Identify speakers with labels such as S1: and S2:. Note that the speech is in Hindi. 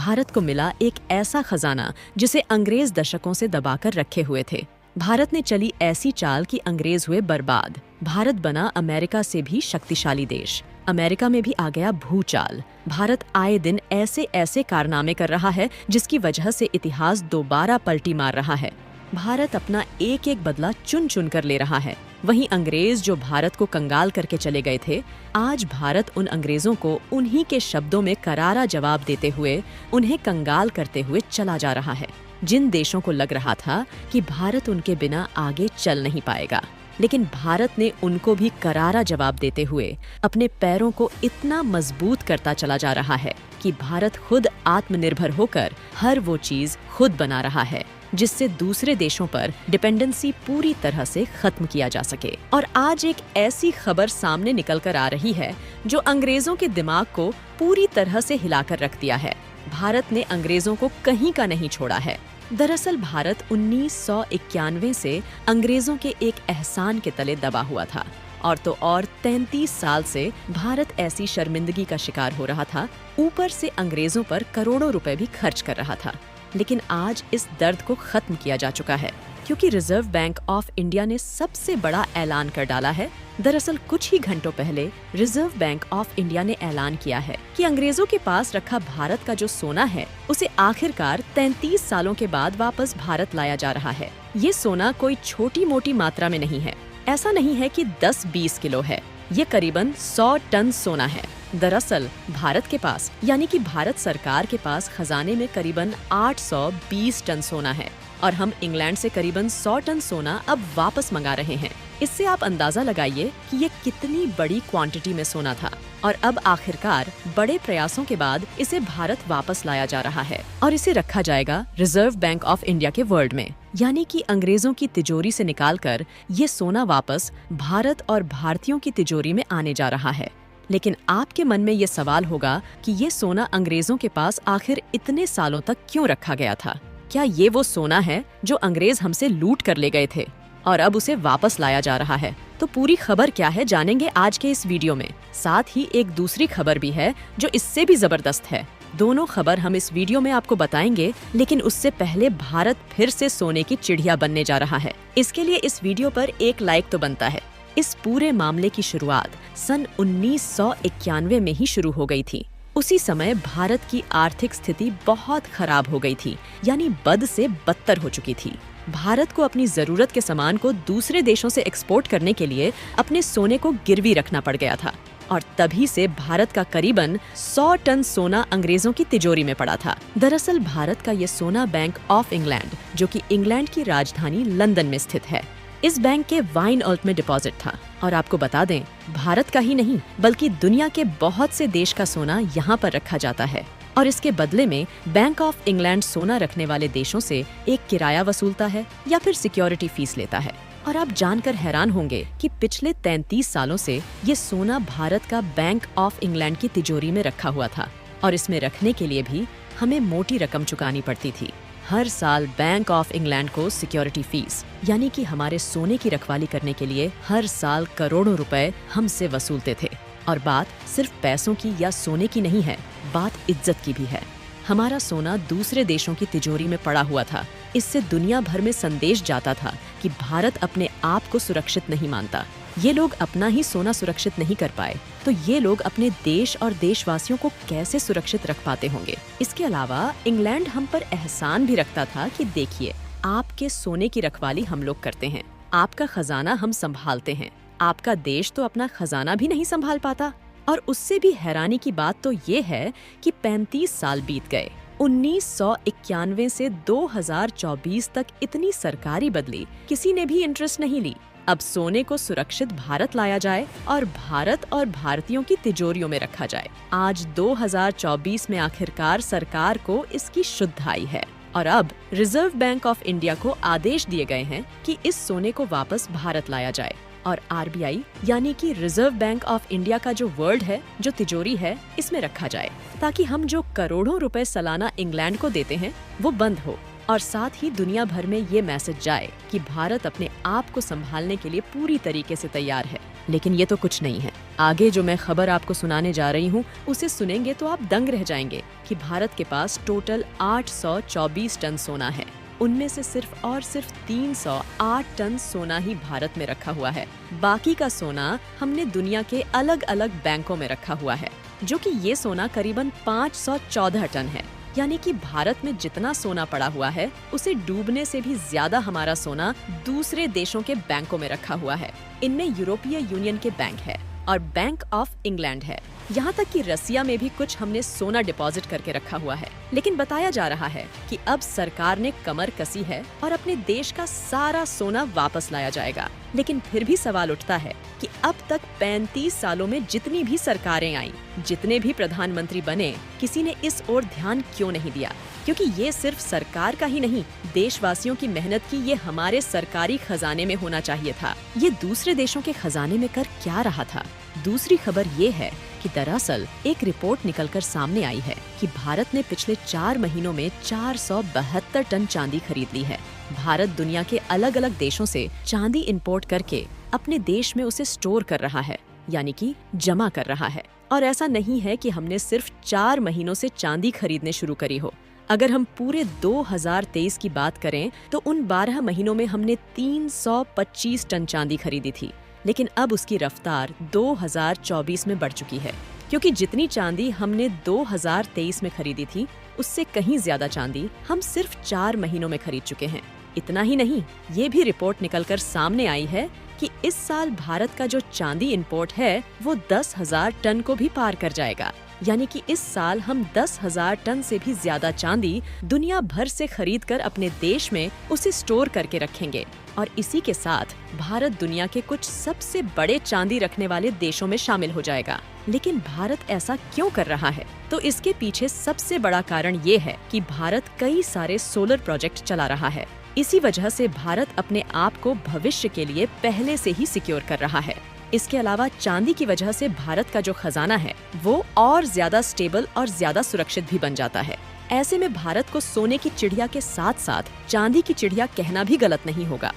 S1: भारत को मिला एक ऐसा खजाना जिसे अंग्रेज दशकों से दबाकर रखे हुए थे। भारत ने चली ऐसी चाल कि अंग्रेज हुए बर्बाद। भारत बना अमेरिका से भी शक्तिशाली देश। अमेरिका में भी आ गया भूचाल। भारत आए दिन ऐसे ऐसे कारनामे कर रहा है जिसकी वजह से इतिहास दोबारा पलटी मार रहा है। भारत अपना एक एक बदला चुन चुन कर ले रहा है। वहीं अंग्रेज जो भारत को कंगाल करके चले गए थे, आज भारत उन अंग्रेजों को उन्हीं के शब्दों में करारा जवाब देते हुए उन्हें कंगाल करते हुए चला जा रहा है। जिन देशों को लग रहा था कि भारत उनके बिना आगे चल नहीं पाएगा, लेकिन भारत ने उनको भी करारा जवाब देते हुए अपने पैरों को इतना मजबूत करता चला जा रहा है कि भारत खुद आत्मनिर्भर होकर हर वो चीज खुद बना रहा है जिससे दूसरे देशों पर डिपेंडेंसी पूरी तरह से खत्म किया जा सके। और आज एक ऐसी खबर सामने निकल कर आ रही है जो अंग्रेजों के दिमाग को पूरी तरह से हिलाकर रख दिया है। भारत ने अंग्रेजों को कहीं का नहीं छोड़ा है। दरअसल भारत 1991 से अंग्रेजों के एक एहसान के तले दबा हुआ था और तो और 33 साल से भारत ऐसी शर्मिंदगी का शिकार हो रहा था। ऊपर से अंग्रेजों पर करोड़ों रुपए भी खर्च कर रहा था। लेकिन आज इस दर्द को खत्म किया जा चुका है क्योंकि रिजर्व बैंक ऑफ इंडिया ने सबसे बड़ा ऐलान कर डाला है। दरअसल कुछ ही घंटों पहले रिजर्व बैंक ऑफ इंडिया ने ऐलान किया है कि अंग्रेजों के पास रखा भारत का जो सोना है उसे आखिरकार 33 सालों के बाद वापस भारत लाया जा रहा है। ये सोना कोई छोटी मोटी मात्रा में नहीं है। ऐसा नहीं है कि 10-20 किलो है, ये करीबन 100 टन सोना है। दरअसल भारत के पास यानी कि भारत सरकार के पास खजाने में करीबन 820 टन सोना है और हम इंग्लैंड से करीबन 100 टन सोना अब वापस मंगा रहे हैं। इससे आप अंदाजा लगाइए कि ये कितनी बड़ी क्वांटिटी में सोना था और अब आखिरकार बड़े प्रयासों के बाद इसे भारत वापस लाया जा रहा है और इसे रखा जाएगा रिजर्व बैंक ऑफ इंडिया के वर्ल्ड में, यानी कि अंग्रेजों की तिजोरी से निकालकर ये सोना वापस भारत और भारतीयों की तिजोरी में आने जा रहा है। लेकिन आपके मन में ये सवाल होगा कि ये सोना अंग्रेजों के पास आखिर इतने सालों तक क्यों रखा गया था? क्या ये वो सोना है जो अंग्रेज हमसे लूट कर ले गए थे और अब उसे वापस लाया जा रहा है? तो पूरी खबर क्या है जानेंगे आज के इस वीडियो में। साथ ही एक दूसरी खबर भी है जो इससे भी जबरदस्त है। दोनों खबर हम इस वीडियो में आपको बताएंगे, लेकिन उससे पहले भारत फिर से सोने की चिड़िया बनने जा रहा है। इसके लिए इस वीडियो पर एक लाइक तो बनता है। इस पूरे मामले की शुरुआत सन 1991 में ही शुरू हो गई थी। उसी समय भारत की आर्थिक स्थिति बहुत खराब हो गई थी, यानी बद से बदतर हो चुकी थी। भारत को अपनी जरूरत के सामान को दूसरे देशों से एक्सपोर्ट करने के लिए अपने सोने को गिरवी रखना पड़ गया था और तभी से भारत का करीबन 100 टन सोना अंग्रेजों की तिजोरी में पड़ा था। दरअसल भारत का ये सोना बैंक ऑफ इंग्लैंड, जो कि इंग्लैंड की राजधानी लंदन में स्थित है, इस बैंक के वाइनऑल्ट में डिपॉजिट था। और आपको बता दें, भारत का ही नहीं बल्कि दुनिया के बहुत से देश का सोना यहाँ पर रखा जाता है और इसके बदले में बैंक ऑफ इंग्लैंड सोना रखने वाले देशों से एक किराया वसूलता है या फिर सिक्योरिटी फीस लेता है। और आप जानकर हैरान होंगे कि पिछले 33 सालों से ये सोना भारत का बैंक ऑफ इंग्लैंड की तिजोरी में रखा हुआ था और इसमें रखने के लिए भी हमें मोटी रकम चुकानी पड़ती थी। हर साल बैंक ऑफ इंग्लैंड को सिक्योरिटी फीस यानी कि हमारे सोने की रखवाली करने के लिए हर साल करोड़ों रुपए हमसे वसूलते थे। और बात सिर्फ पैसों की या सोने की नहीं है, बात इज्जत की भी है। हमारा सोना दूसरे देशों की तिजोरी में पड़ा हुआ था। इससे दुनिया भर में संदेश जाता था कि भारत अपने आप को सुरक्षित नहीं मानता। ये लोग अपना ही सोना सुरक्षित नहीं कर पाए तो ये लोग अपने देश और देशवासियों को कैसे सुरक्षित रख पाते होंगे? इसके अलावा इंग्लैंड हम पर एहसान भी रखता था कि देखिए, आपके सोने की रखवाली हम लोग करते हैं, आपका खजाना हम संभालते हैं, आपका देश तो अपना खजाना भी नहीं संभाल पाता। और उससे भी हैरानी की बात तो ये है कि 35 साल बीत गए। 1991 से 2024 तक इतनी सरकारी बदली, किसी ने भी इंटरेस्ट नहीं ली। अब सोने को सुरक्षित भारत लाया जाए और भारत और भारतीयों की तिजोरियों में रखा जाए। आज 2024 में आखिरकार सरकार को इसकी शुद्धाई है और अब रिजर्व बैंक ऑफ इंडिया को आदेश दिए गए हैं कि इस सोने को वापस भारत लाया जाए और आरबीआई यानी कि रिजर्व बैंक ऑफ इंडिया का जो वर्ल्ड है, जो तिजोरी है, इसमें रखा जाए ताकि हम जो करोड़ों रुपए सालाना इंग्लैंड को देते हैं वो बंद हो और साथ ही दुनिया भर में ये मैसेज जाए कि भारत अपने आप को संभालने के लिए पूरी तरीके से तैयार है। लेकिन ये तो कुछ नहीं है। आगे जो मैं खबर आपको सुनाने जा रही हूँ उसे सुनेंगे तो आप दंग रह जाएंगे कि भारत के पास टोटल 824 टन सोना है। उनमें से सिर्फ और सिर्फ 308 टन सोना ही भारत में रखा हुआ है। बाकी का सोना हमने दुनिया के अलग अलग बैंकों में रखा हुआ है, जो कि ये सोना करीबन 514 टन है। यानी कि भारत में जितना सोना पड़ा हुआ है उसे डूबने से भी ज्यादा हमारा सोना दूसरे देशों के बैंकों में रखा हुआ है। इनमें यूरोपीय यूनियन के बैंक है और बैंक ऑफ इंग्लैंड है। यहाँ तक कि रसिया में भी कुछ हमने सोना डिपॉजिट करके रखा हुआ है। लेकिन बताया जा रहा है कि अब सरकार ने कमर कसी है और अपने देश का सारा सोना वापस लाया जाएगा। लेकिन फिर भी सवाल उठता है कि अब तक 35 सालों में जितनी भी सरकारें आई, जितने भी प्रधानमंत्री बने, किसी ने इस ओर ध्यान क्यों नहीं दिया? क्योंकि ये सिर्फ सरकार का ही नहीं, देशवासियों की मेहनत की ये हमारे सरकारी खजाने में होना चाहिए था। ये दूसरे देशों के खजाने में कर क्या रहा था? दूसरी खबर ये है कि दरअसल एक रिपोर्ट निकलकर सामने आई है कि भारत ने पिछले 4 महीनों में 472 टन चांदी खरीद ली है। भारत दुनिया के अलग अलग देशों से चांदी इंपोर्ट करके अपने देश में उसे स्टोर कर रहा है, यानी कि जमा कर रहा है। और ऐसा नहीं है कि हमने सिर्फ 4 महीनों से चांदी खरीदने शुरू करी हो। अगर हम पूरे 2023 की बात करें तो उन 12 महीनों में हमने 325 टन चांदी खरीदी थी। लेकिन अब उसकी रफ्तार 2024 में बढ़ चुकी है, क्योंकि जितनी चांदी हमने 2023 में खरीदी थी उससे कहीं ज्यादा चांदी हम सिर्फ 4 महीनों में खरीद चुके हैं। इतना ही नहीं, ये भी रिपोर्ट निकलकर सामने आई है कि इस साल भारत का जो चांदी इंपोर्ट है वो 10,000 टन को भी पार कर जाएगा। यानी कि इस साल हम 10,000 टन से भी ज्यादा चांदी दुनिया भर से खरीद कर अपने देश में उसे स्टोर करके रखेंगे। और इसी के साथ भारत दुनिया के कुछ सबसे बड़े चांदी रखने वाले देशों में शामिल हो जाएगा। लेकिन भारत ऐसा क्यों कर रहा है? तो इसके पीछे सबसे बड़ा कारण ये है कि भारत कई सारे सोलर प्रोजेक्ट चला रहा है। इसी वजह से भारत अपने आप को भविष्य के लिए पहले से ही सिक्योर कर रहा है। इसके अलावा चांदी की वजह से भारत का जो खजाना है वो और ज्यादा स्टेबल और ज्यादा सुरक्षित भी बन जाता है। ऐसे में भारत को सोने की चिड़िया के साथ साथ चांदी की चिड़िया कहना भी गलत नहीं होगा।